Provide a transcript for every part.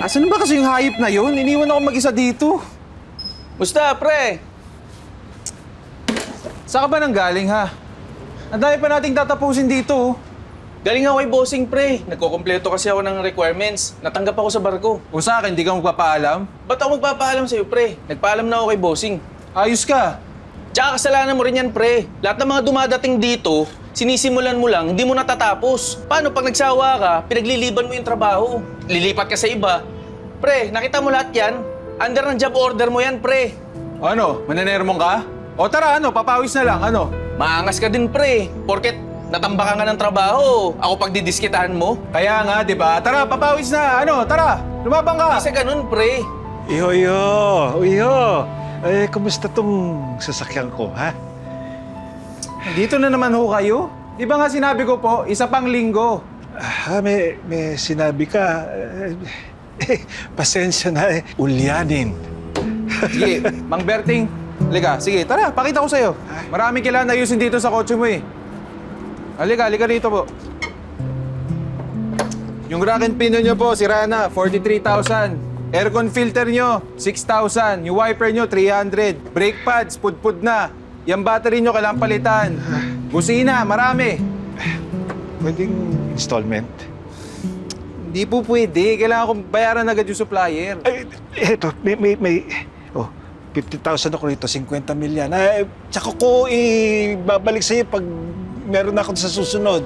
Asan ba kasi yung hayop na yun? Iniwan ako mag-isa dito. Musta, pre? Saan ka ba nang galing, ha? Ang dami pa nating tatapusin dito, oh. Galing ako kay bossing, pre. Nagkukumpleto kasi ako ng requirements. Natanggap ako sa barko. O sa akin, di ka magpapaalam? Ba't ako magpapaalam sa'yo, pre? Nagpaalam na ako kay bossing. Ayos ka. Tsaka kasalanan mo rin yan, pre. Lahat ng mga dumadating dito, sinisimulan mo lang, hindi mo natatapos. Paano pag nagsawa ka, pinagliliban mo yung trabaho? Lilipat ka sa iba. Pre, nakita mo lahat yan? Under ng job order mo yan, pre. Ano, manenermong ka? O tara, papawis na lang, Maangas ka din, pre. Porket natambakan ka ng trabaho, ako pagdidiskitahan mo. Kaya nga, di ba? Tara, papawis na, tara, lumabang ka. Kasi ganun, pre. Iho. Eh, kumusta tong sasakyan ko, ha? Dito na naman ho kayo. Di ba nga sinabi ko po, isa pang linggo. May sinabi ka. Pasensya na, ulyanin. Sige, Mang Berting. Halika, sige, tara, pakita ko sa'yo. Maraming kailangan ayusin dito sa kotse mo, eh. Halika rito po. Yung rack and pinion nyo po, sira na, 43,000. Aircon filter nyo, 6,000. Yung wiper nyo, 300. Brake pads, pudpud na. Yung battery nyo, kailangan palitan. Busina, marami. Pwedeng installment? Hindi po pwede. Kailangan kong bayaran agad yung supplier. Ay, eto, may 50,000 ako rito, 50 milyan. Tsaka ko babalik sa'yo pag meron ako sa susunod.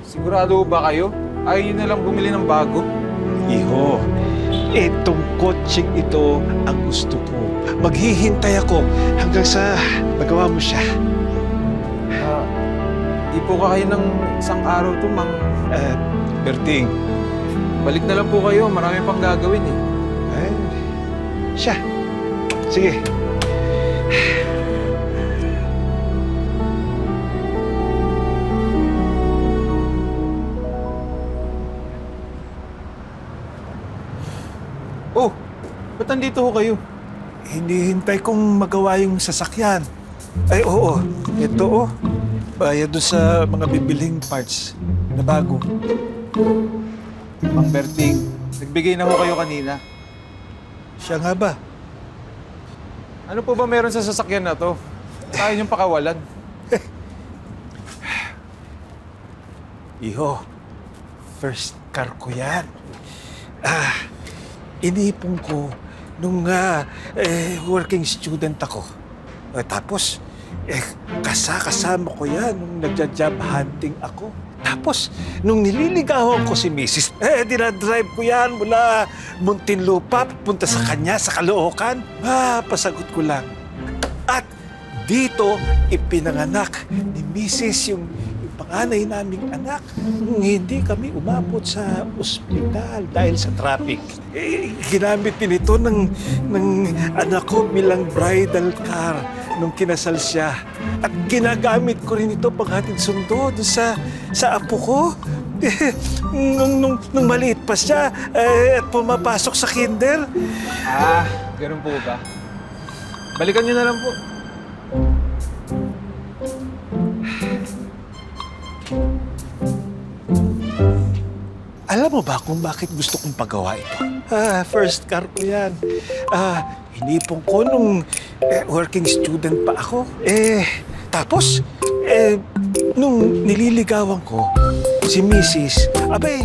Sigurado ba kayo? Ayaw nyo na lang bumili ng bago? Iho, itong kotseng ito ang gusto ko. Maghihintay ako hanggang sa magawa mo siya. Di po kayo ng isang araw to, Mang... Berting. Balik na lang po kayo. Marami pang gagawin, eh. Ay, siya. Sige. Oh, ba't nandito ho kayo? Hinihintay kong magawa yung sasakyan. Ay, oo. Ito, bayad doon sa mga bibiling parts na bago. Mang Berting, nagbigay na ho kayo kanina. Siya nga ba? Ano po ba meron sa sasakyan na to? Tayo niyong pakawalan. Iho, first car ko yan. Inipon ko nung working student ako. Tapos, kasama ko yan nung nagja-job hunting ako. Tapos, nung nililigawan ko si Mrs., dinadrive ko yan mula Muntinlupa, punta sa kanya, sa Caloocan. Pasagot ko lang. At dito, ipinanganak ni Mrs. yung panganay naming anak. Hindi kami umabot sa ospital dahil sa traffic. Ginamit din ito ng anak ko bilang bridal car nung kinasal siya. At ginagamit ko rin ito paghatid sundo sa apo ko. Nung maliit pa siya at pumapasok sa kinder. Ganun po ba? Balikan niyo na lang po. Alam mo ba kung bakit gusto kong pagawa ito? First car ko yan. Hinipon ko nung working student pa ako. Tapos, nung nililigawan ko, si Mrs., abay,